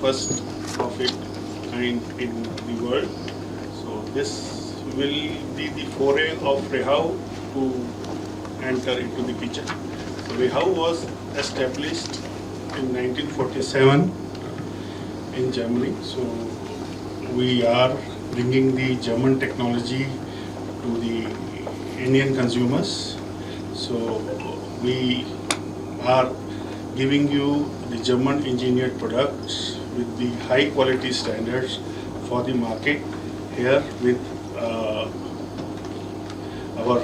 first of its kind in the world. So this will be the foray of REHAU to enter into the kitchen. So REHAU was established in 1947 in Germany. So we are bringing the German technology to the Indian consumers. So we are giving you the German engineered products with the high quality standards for the market here with our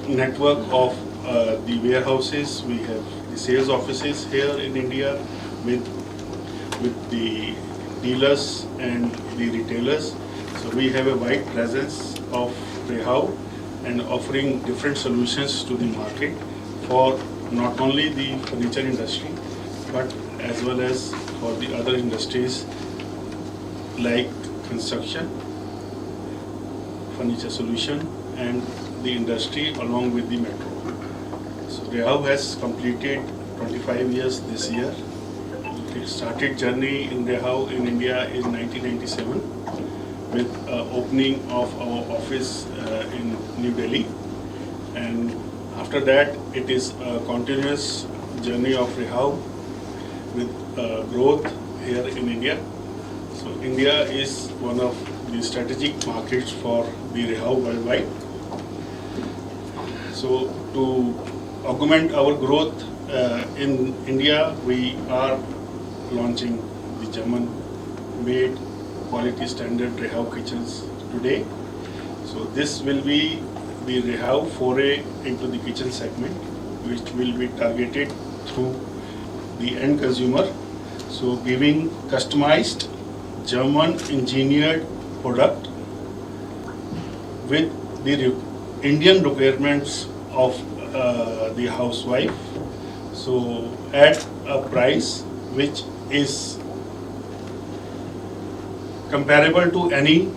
network of the warehouses. We have the sales offices here in India with the dealers and the retailers. So we have a wide presence of REHAU and offering different solutions to the market for not only the furniture industry but as well as for the other industries like construction, furniture solution and the industry along with the metro. So REHAU has completed 25 years this year. It started journey in REHAU in India in 1997 with opening of our office in New Delhi, and after that it is a continuous journey of REHAU with growth here in India. So India is one of the strategic markets for the REHAU worldwide. So to augment our growth in India, we are launching the German made quality standard REHAU kitchens today. So this will be the REHAU foray into the kitchen segment, which will be targeted through the end consumer. So giving customized German engineered product with the Indian requirements of the housewife. So at a price which is comparable to any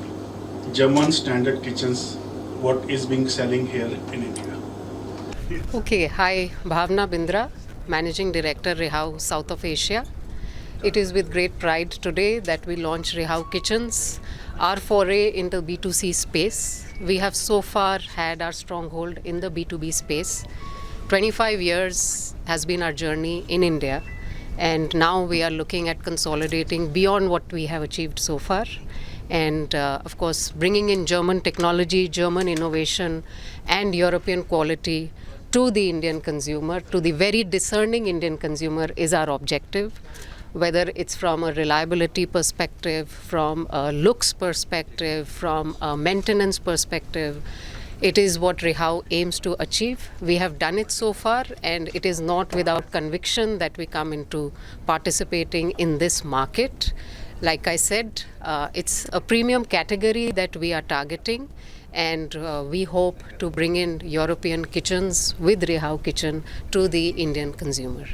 German standard kitchens what is being selling here in India. Okay, hi, Bhavna Bindra, Managing Director REHAU South of Asia. It is with great pride today that we launch REHAU Kitchens, our foray into B2C space. We have so far had our stronghold in the B2B space. 25 years has been our journey in India, and now we are looking at consolidating beyond what we have achieved so far. And of course, bringing in German technology, German innovation and European quality to the Indian consumer, to the very discerning Indian consumer is our objective. Whether it's from a reliability perspective, from a looks perspective, from a maintenance perspective, it is what REHAU aims to achieve. We have done it so far, and it is not without conviction that we come into participating in this market. Like I said, it's a premium category that we are targeting, and we hope to bring in European kitchens with REHAU Kitchen to the Indian consumer.